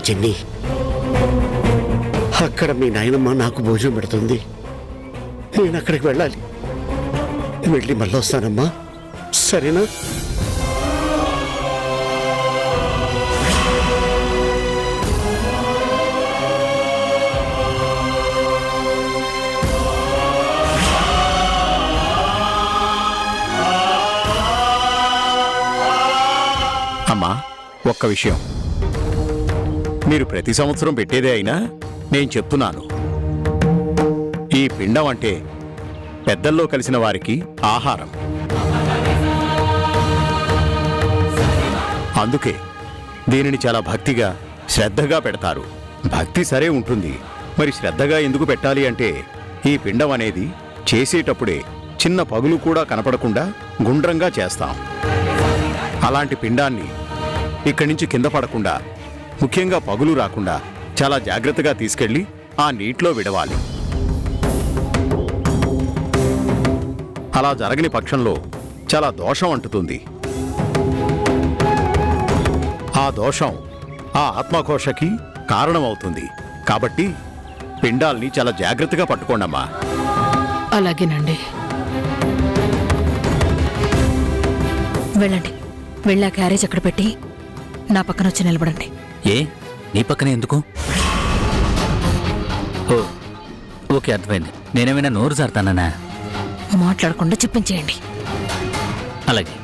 చిన్ని, అక్కడ మీ నాయనమ్మ నాకు భోజనం పెడుతుంది. నేను అక్కడికి వెళ్ళాలి. వెళ్ళి మళ్ళీ వస్తానమ్మా, సరేనా? అమ్మా, ఒక్క విషయం. మీరు ప్రతి సంవత్సరం పెట్టేదే అయినా నేను చెప్తున్నాను, ఈ పిండం అంటే పెద్దల్లో కలిసిన వారికి ఆహారం. అందుకే దీనిని చాలా భక్తిగా, శ్రద్ధగా పెడతారు. భక్తి సరే ఉంటుంది, మరి శ్రద్ధగా ఎందుకు పెట్టాలి అంటే ఈ పిండం అనేది చేసేటప్పుడే చిన్న పగులు కూడా కనపడకుండా గుండ్రంగా చేస్తాం. అలాంటి పిండాన్ని ఇక్కడి నుంచి కింద పడకుండా, ముఖ్యంగా పగులు రాకుండా చాలా జాగ్రత్తగా తీసుకెళ్లి ఆ నీటిలో విడవాలి. అలా జరగని పక్షంలో చాలా దోషం అంటుతుంది. ఆ దోషం ఆ ఆత్మఘోషకి కారణమవుతుంది. కాబట్టి పిండాల్ని చాలా జాగ్రత్తగా పట్టుకోండమ్మా. అలాగేనండి. వెళ్ళండి, వెళ్ళా క్యారేజ్ అక్కడ పెట్టి నా పక్కన వచ్చి నిలబడండి. ఏ, నీ పక్కనే ఎందుకు? ఓ, ఓకే, అర్థమైంది. నేనేమైనా నోరు జారుతానా? మాట్లాడకుండా చెప్పించేయండి. అలాగే.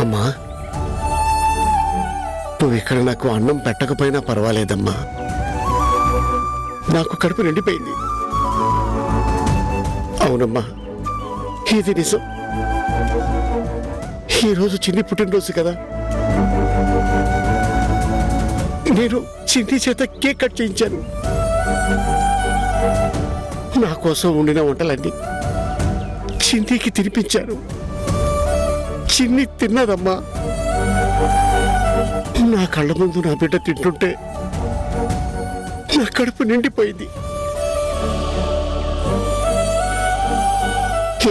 అమ్మా, నువ్వు ఇక్కడ నాకు అన్నం పెట్టకపోయినా పర్వాలేదమ్మా. నాకు కడుపు నిండిపోయింది. అవునమ్మా, ఇది నిజం. ఈరోజు చిన్ని పుట్టినరోజు కదా, నేను చిన్ని చేత కేక్ కట్ చేయించాను. నా కోసం వండిన వంటలన్నీ చిన్నికి తినిపించాను. చిన్ని తిన్నదమ్మా. నా కళ్ళ ముందు నా బిడ్డ తింటుంటే నా కడుపు నిండిపోయింది.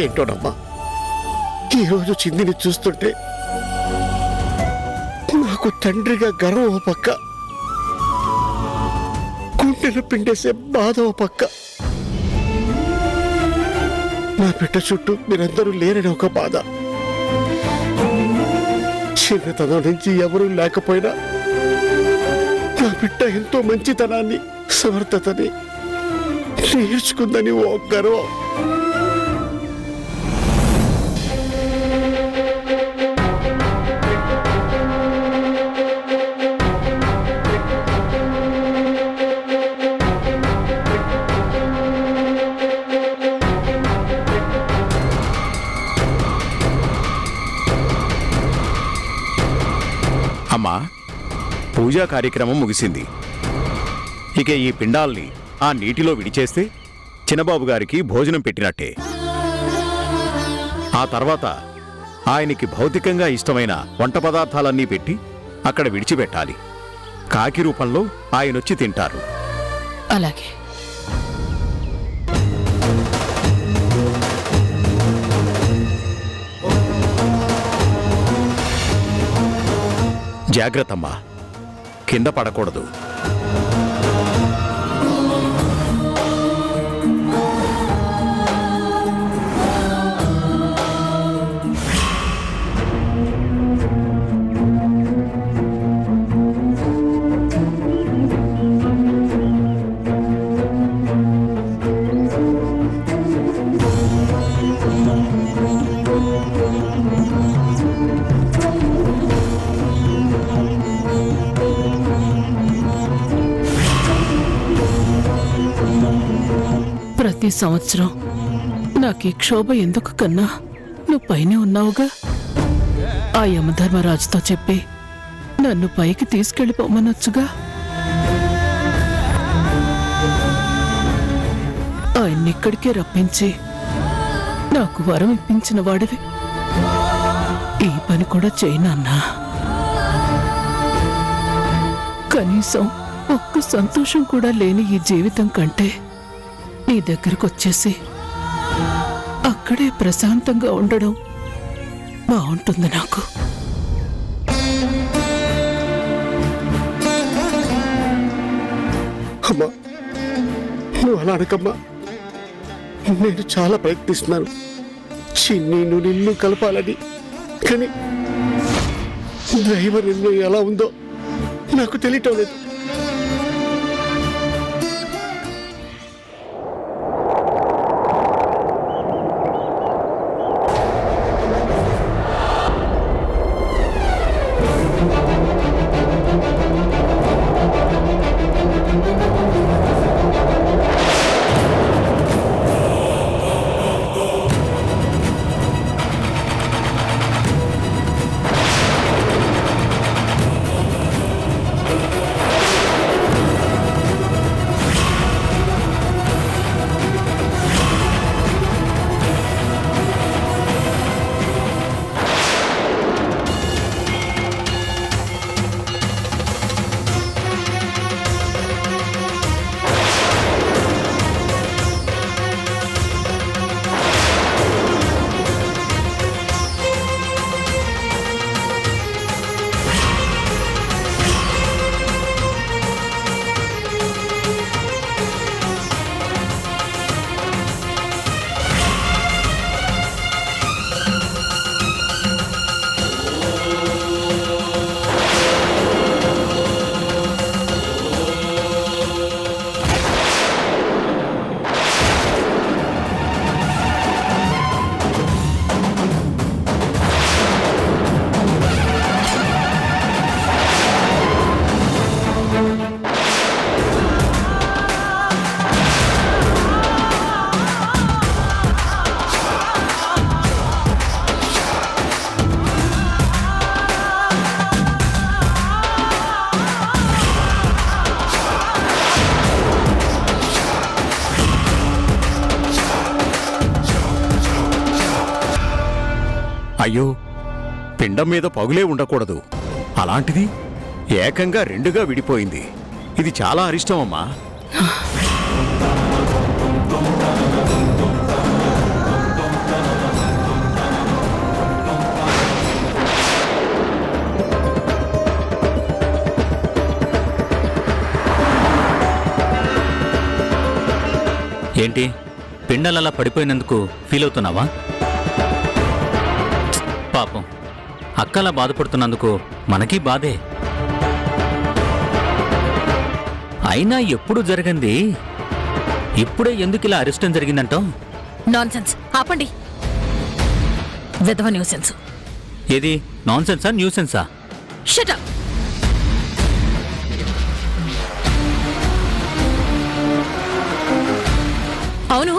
ఏంటోనమ్మా, ఈరోజు చిన్నిని చూస్తుంటే నాకు తండ్రిగా గర్వం ఓ పక్క, గుండెలు పిండేసే బాధ ఓ పక్క. నా బిడ్డ చుట్టూ మీరందరూ లేరని ఒక బాధ. చిన్నతనం నుంచి ఎవరూ లేకపోయినా నా బిడ్డ ఎంతో మంచితనాన్ని, సమర్థతని నేర్చుకుందని ఓ గర్వం. అమ్మా, పూజా కార్యక్రమం ముగిసింది. ఇక ఈ పిండాల్ని ఆ నీటిలో విడిచేస్తే చిన్నబాబు గారికి భోజనం పెట్టినట్టే. ఆ తర్వాత ఆయనకి భౌతికంగా ఇష్టమైన వంట పదార్థాలన్నీ పెట్టి అక్కడ విడిచిపెట్టాలి. కాకి రూపంలో ఆయనొచ్చి తింటారు. అలాగే. జాగ్రత్తమ్మా, కింద పడకూడదు. ప్రతి సంవత్సరం నాకు ఈ క్షోభ ఎందుకు కన్నా? నువ్వు పైనే ఉన్నావుగా. ఆ యమధర్మరాజుతో చెప్పి నన్ను పైకి తీసుకెళ్ళిపోమనొచ్చుగా. ఆయన్నిక్కడికే రప్పించి నాకు వరం ఇప్పించిన వాడివి. ఈ పని కూడా చేయనన్నా. కనీసం ఒక్క సంతోషం కూడా లేని ఈ జీవితం కంటే నీ దగ్గరకు వచ్చేసి అక్కడే ప్రశాంతంగా ఉండడం బాగుంటుంది నాకు. అమ్మా, నువ్వు అలా అనకమ్మా. నేను చాలా ప్రయత్నిస్తున్నాను చిన్నీను నిన్ను కలపాలని. కానీ డ్రైవర్ నిన్ను ఎలా ఉందో నాకు తెలియటం లేదు. అయ్యో, పిండం మీద పగులే ఉండకూడదు. అలాంటిది ఏకంగా రెండుగా విడిపోయింది. ఇది చాలా అరిష్టమమ్మా. ఏంటి, పిండాలలా పడిపోయినందుకు ఫీల్ అవుతున్నావా? పాపం అక్కలా బాధపడుతున్నందుకు మనకి బాధే. అయినా ఎప్పుడు జరగంది ఇప్పుడే ఎందుకు ఇలా అరిష్టం జరిగిందంటావు? నాన్సెన్స్, ఆపండి. విధవ న్యూసెన్స్. ఏది నాన్సెన్సా న్యూసెన్సా? Shut up. అవును,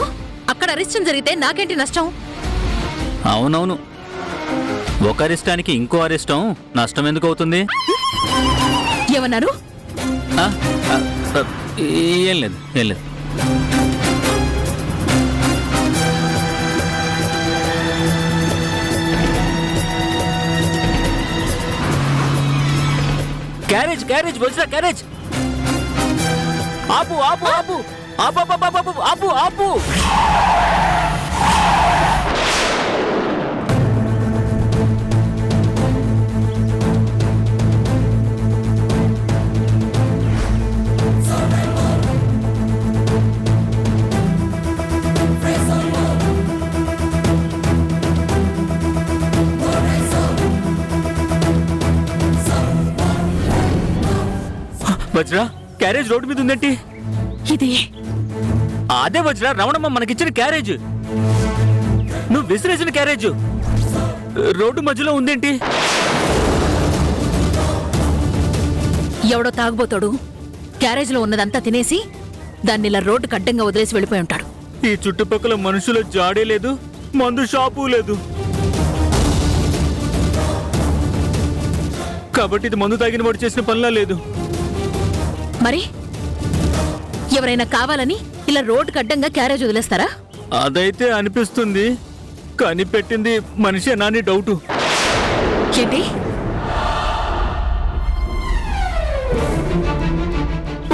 అక్కడ అరిష్టం జరిగితే నాకేంటి నష్టం? అవునవును, ఒక అరిష్టానికి ఇంకో అరిష్టం నష్టం ఎందుకు అవుతుంది? ఏమన్నారు? ఆ, ఆ, ఆ, ఏం లేదు ఏం లేదు. క్యారేజ్ క్యారేజ్ వచ్చిన క్యారేజ్. ఆపు ఆపు ఆపు ఆపు ఆపు ఆపు ఆపు ఆపు. వజ్రా, క్యారేజ్ రోడ్డు మీద ఉందేంటి? ఇది అదే వజ్రా, రమణమ్మ మనకిచ్చిన క్యారేజ్. నువ్వు విసిరేసిన క్యారేజ్ రోడ్డు మధ్యలో ఉందేంటి? ఎవడో తాగుబోతాడు క్యారేజ్లో ఉన్నదంతా తినేసి దాన్ని ఇలా రోడ్డుకు అడ్డంగా వదిలేసి వెళ్ళిపోయి ఉంటాడు. ఈ చుట్టుపక్కల మనుషుల జాడే లేదు, మందు షాపు లేదు. కాబట్టి ఇది మందు తాగిన వాడు చేసిన పనిలా లేదు. మరి ఎవరైనా కావాలని ఇలా రోడ్డుకు అడ్డంగా క్యారేజ్ వదిలేస్తారా? అదైతే అనిపిస్తుంది, కానీ పెట్టింది మనిషి నాని డౌటు. ఏంటి?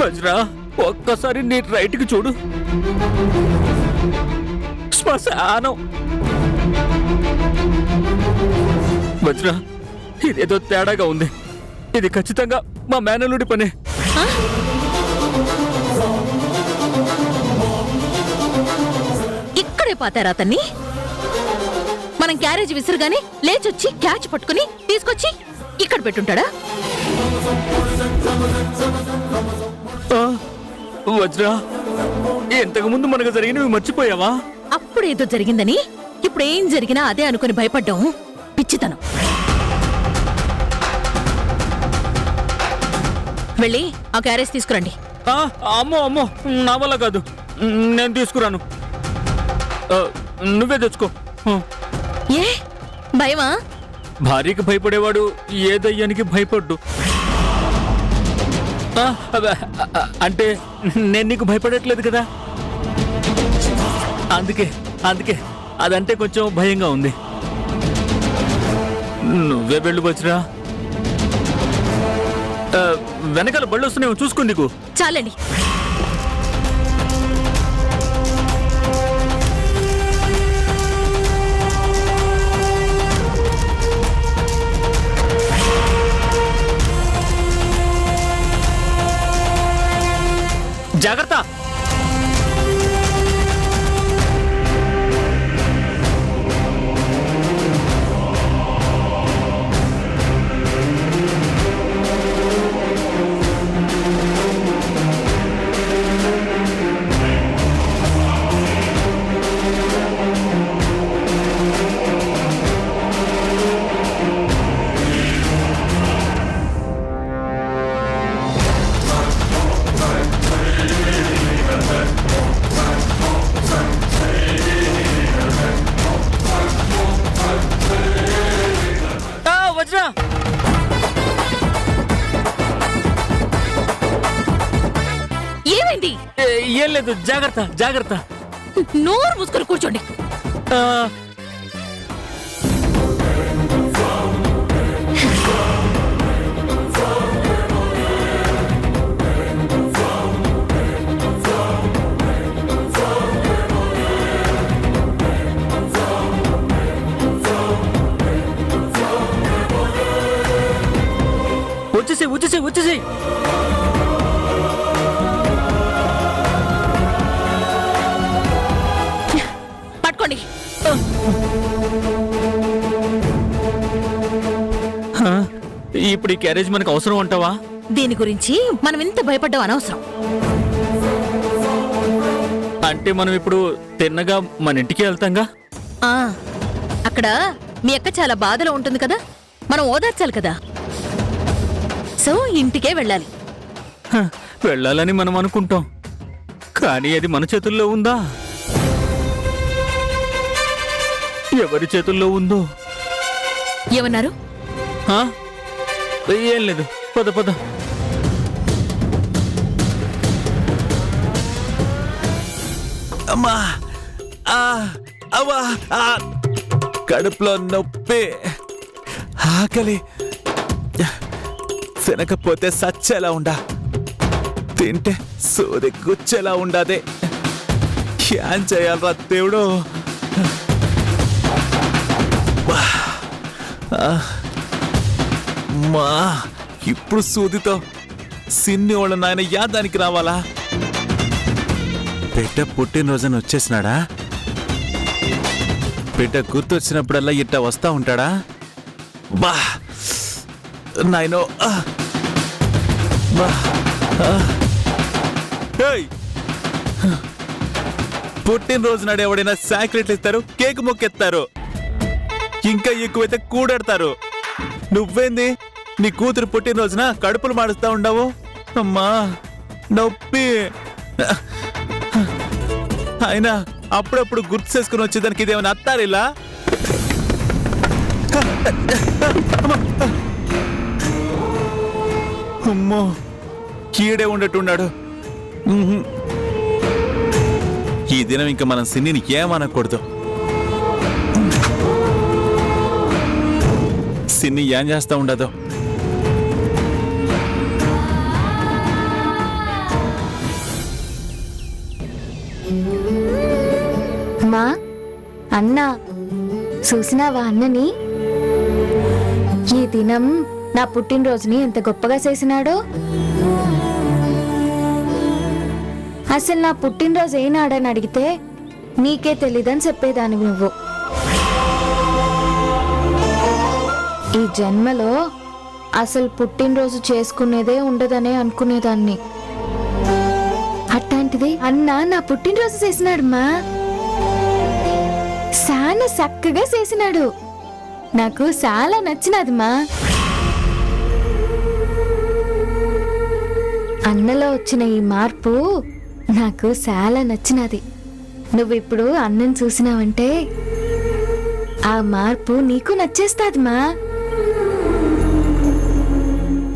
వజ్రా, ఒక్కసారి నీ రైట్కి చూడు. శ్మశానం. వజ్రా, ఇదేదో తేడాగా ఉంది. ఇది ఖచ్చితంగా మా మేనల్లుడి పనే. ఇక్కడే పాతారా అతన్ని? మనం క్యారేజ్ విసిరుగానే లేచొచ్చి క్యాచ్ పట్టుకుని తీసుకొచ్చి ఇక్కడ పెట్టుంటాడా? వజ్రా, ఇంతకు ముందు మనకు జరిగినవి మర్చిపోయావా? అప్పుడు ఏదో జరిగిందని ఇప్పుడు ఏం జరిగినా అదే అనుకుని భయపడ్డాం పిచ్చితనం. వెళ్ళి ఆ క్యారేజ్ తీసుకురండి. అమ్మో అమ్మో, నా వల్ల కాదు, నేను తీసుకురాను. నువ్వే తెచ్చుకో. ఏ భయమా? భార్యకి భయపడేవాడు ఏ దయ్యానికి భయపడ్డు. అంటే నేను నీకు భయపడట్లేదు కదా, అందుకే అందుకే అదంటే కొంచెం భయంగా ఉంది. నువ్వే వెళ్ళు వజ్రా. వెనకాల బళ్ళు వస్తున్నాయో చూసుకో. నీకు చాలండి. జాగ్రత్త. వజ్రా, ఏమైంది? ఏం లేదు, జాగ్రత్త జాగ్రత్త. నోరు మూసుకొని కూర్చోండి. వచ్చేసి వచ్చేసి వచ్చేసి. పట్టుకోండి. ఇప్పుడు ఈ క్యారేజ్ మనకు అవసరం అంటావా? దీని గురించి మనం ఇంత భయపడ్డాం అనవసరం. అంటే మనం ఇప్పుడు తిన్నగా మన ఇంటికి వెళ్తాంగా. ఆ, అక్కడ మీ అక్క చాలా బాధలో ఉంటుంది కదా, మనం ఓదార్చాలి కదా. సో ఇంటికే వెళ్ళాలి. వెళ్ళాలని మనం అనుకుంటాం, కానీ అది మన చేతుల్లో ఉందా? ఎవరి చేతుల్లో ఉందో? ఏమన్నారు? ఏం లేదు, పద పద. అమ్మా, అవ్వా, కడుపులో నొప్పి, ఆకలి, తినకపోతే సచ్చేలా ఉండా, తింటే సూది గుచ్చేలా ఉండాదే. ఏం చేయాలరా దేవుడు? మా ఇప్పుడు సూదితో సిన్ని వాళ్ళ నాయన యాదానికి రావాలా? బిడ్డ పుట్టినరోజున వచ్చేసినాడా? బిడ్డ గుర్తొచ్చినప్పుడల్లా ఇట్ట వస్తా ఉంటాడా? బా నాయనో, పుట్టినరోజు నాడు ఎవడైనా చాక్లెట్లు ఇస్తారు, కేక్ మొక్కెత్తారు, ఇంకా ఎక్కువైతే కూడెడతారు. నువ్వేంది నీ కూతురు పుట్టినరోజున కడుపులు మాడుస్తా ఉండవు? అమ్మా నొప్పి. అయినా అప్పుడప్పుడు గుర్తు చేసుకుని వచ్చేదానికి ఇదేమైనా అత్తారిలా? అమ్మో కీడే ఉండేట్టున్నాడు. ఉహుం. ఈ దినం ఇంకా మనం సిన్నిని ఏమనకూడదు. సిన్ని ఏం చేస్తా ఉండదు. మా అన్న చూసినావా అన్నని? ఈ దినం నా పుట్టినరోజుని ఎంత గొప్పగా చేసినాడో. అసలు నా పుట్టినరోజు ఏనాడని అడిగితే నీకే తెలీదని చెప్పేదాన్ని నువ్వు. ఈ జన్మలో అసలు పుట్టినరోజు చేసుకునేదే ఉండదనే అనుకునేదాన్ని. అట్లాంటిది అన్న నా పుట్టినరోజు చేసినాడమ్మా. చాలా చక్కగా చేసినాడు. నాకు చాలా నచ్చినదిమా. అన్నలో వచ్చిన ఈ మార్పు నాకు చాలా నచ్చినది. నువ్విప్పుడు అన్నం చూసినావంటే ఆ మార్పు నీకు నచ్చేస్తాదిమా.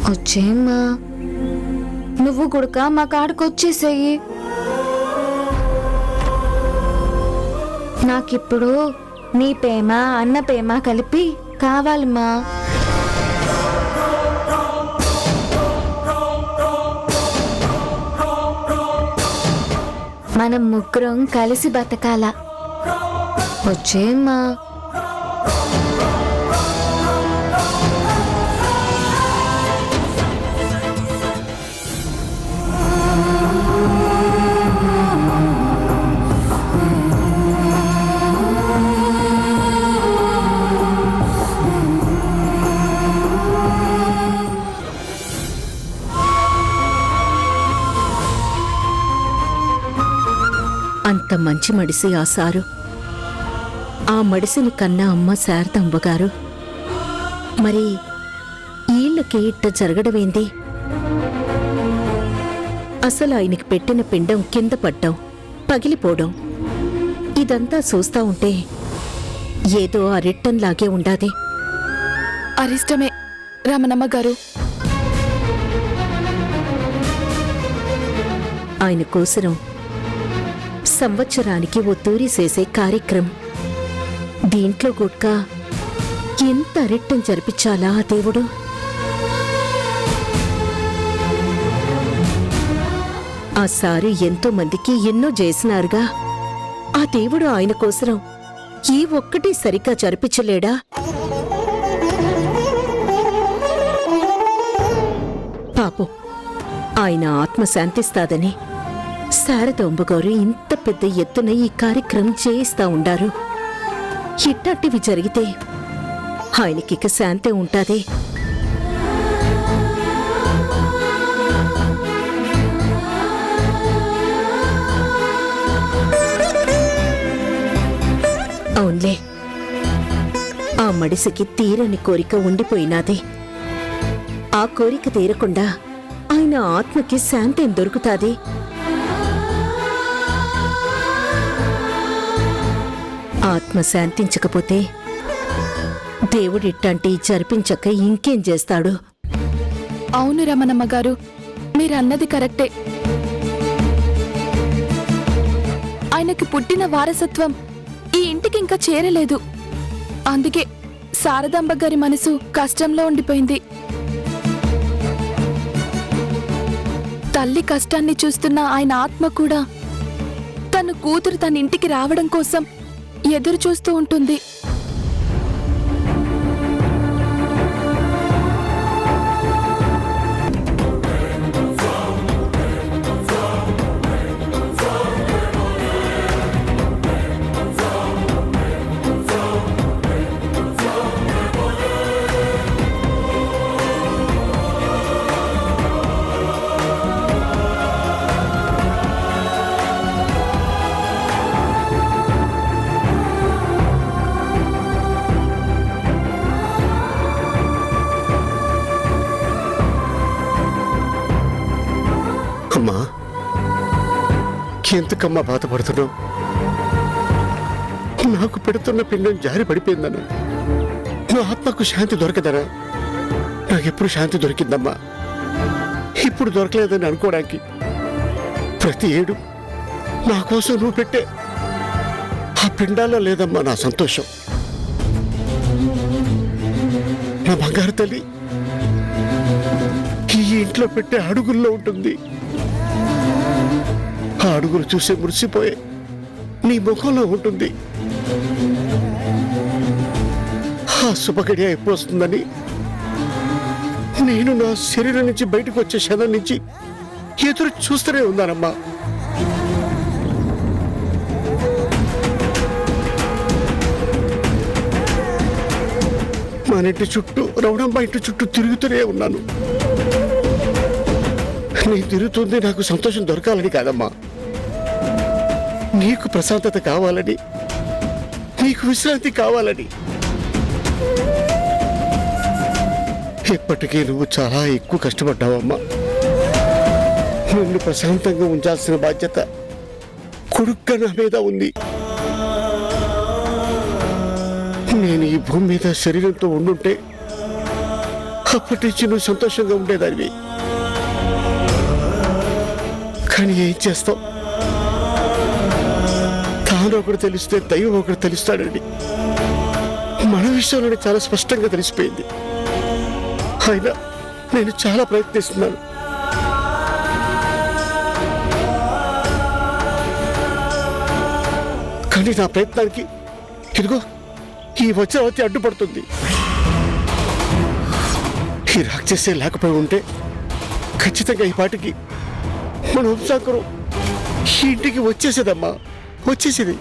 వచ్చేమ్మా, నువ్వు గుడక మా కాడికి వచ్చేసేయి. నాకిప్పుడు నీ ప్రేమ అన్న ప్రేమ కలిపి కావాలమ్మా. మనం ముగ్గురం కలిసి బతకాల. వచ్చేమ్మా. అంత మంచి మడిసి ఆ సారు. ఆ మడిసిని కన్నా అమ్మ శారదమ్మగారు. మరి ఈళ్ళకి ఇట్ట జరగడమేంది? అసలు ఆయనకి పెట్టిన పిండం కింద పడ్డం, పగిలిపోవడం ఇదంతా చూస్తా ఉంటే ఏదో అరిట్టంలాగే ఉండాది. అరిష్టమే రమణమ్మ గారు. ఆయన కోసరం సంవత్సరానికి ఓ తూరి చేసే కార్యక్రమం. దీంట్లో గుట్క ఎంత అరిట్టం జరిపించాలా ఆ దేవుడు? ఆ సారి ఎంతో మందికి ఎన్నో చేసినారుగా. ఆ దేవుడు ఆయన కోసరం ఈ ఒక్కటి సరిగ్గా జరిపించలేడా? పాపం ఆయన ఆత్మ శాంతిస్తాదని శారదాంబగారు ఇంత పెద్ద ఎత్తున ఈ కార్యక్రమం చేయిస్తా ఉండారు. ఇట్టాటివి జరిగితే ఆయనకిక శాంతి ఉంటాదే. అవునులే, ఆ మడిసికి తీరని కోరిక ఉండిపోయినాదే. ఆ కోరిక తీరకుండా ఆయన ఆత్మకి శాంతి దొరుకుతాది. ఆత్మ శాంతించకపోతే దేవుడిట్టాంటి జరిపించక ఇంకేం చేస్తాడు? అవును రమణమ్మ గారు, మీరన్నది కరెక్టే. ఆయనకి పుట్టిన వారసత్వం ఈ ఇంటికి ఇంకా చేరలేదు. అందుకే శారదాంబ గారి మనసు కష్టంలో ఉండిపోయింది. తల్లి కష్టాన్ని చూస్తున్న ఆయన ఆత్మ కూడా తన కూతురు తన ఇంటికి రావడం కోసం ఎదురు చూస్తూ ఉంటుంది. అమ్మా, ఎందుకమ్మా బాధపడుతున్నావు? నాకు పెడుతున్న పిండం జారి పడిపోయిందనా? నా ఆత్మకు శాంతి దొరకదనా? నాకెప్పుడు శాంతి దొరికిందమ్మా? ఇప్పుడు దొరకలేదని అనుకోవడానికి ప్రతి ఏడు నా కోసం నువ్వు పెట్టే ఆ పిండాల్లో లేదమ్మా నా సంతోషం. నా బంగారు తల్లి ఈ ఇంట్లో పెట్టే అడుగుల్లో ఉంటుంది. ఆ అడుగులు చూసే మురిసిపోయే నీ ముఖంలో ఉంటుంది. ఆ శుభగడియ ఎప్పుడు వస్తుందని నేను నా శరీరం నుంచి బయటకు వచ్చే క్షణం నుంచి ఎదురు చూస్తూనే ఉన్నానమ్మా. మన ఇంటి చుట్టూ రౌడమ్మ ఇంటి చుట్టూ తిరుగుతూనే ఉన్నాను. నేను తిరుగుతుంది నాకు సంతోషం దొరకాలని కాదమ్మా, నీకు ప్రశాంతత కావాలని, నీకు విశ్రాంతి కావాలని. ఇప్పటికీ నువ్వు చాలా ఎక్కువ కష్టపడ్డావమ్మా. నిన్ను ప్రశాంతంగా ఉంచాల్సిన బాధ్యత కొడుక్క నా మీద ఉంది. నేను ఈ భూమి మీద శరీరంతో ఉండుంటే అప్పటి నుంచి నువ్వు సంతోషంగా ఉండేదానివి. కానీ ఏం చేస్తావు, తాను ఒకటి తెలిస్తే దైవం ఒకటి తెలుస్తాడండి. మన విషయంలోనే చాలా స్పష్టంగా తెలిసిపోయింది. అయినా నేను చాలా ప్రయత్నిస్తున్నాను. కానీ నా ప్రయత్నానికి ఇదిగో ఈ వజ్రావతి అడ్డుపడుతుంది. ఈ రాక్షసే లేకపోయి ఉంటే ఖచ్చితంగా ఈ పాటికి మన వంశాంకరం ఈ ఇంటికి వచ్చేసేదమ్మా, వచ్చేసేది.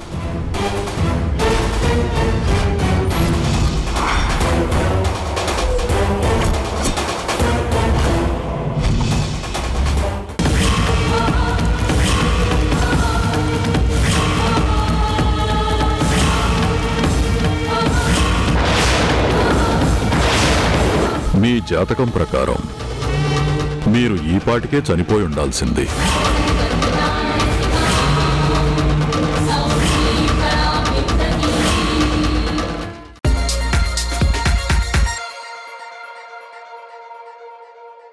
మీ జాతకం ప్రకారం మీరు ఈ పాటికే చనిపోయి ఉండాల్సింది.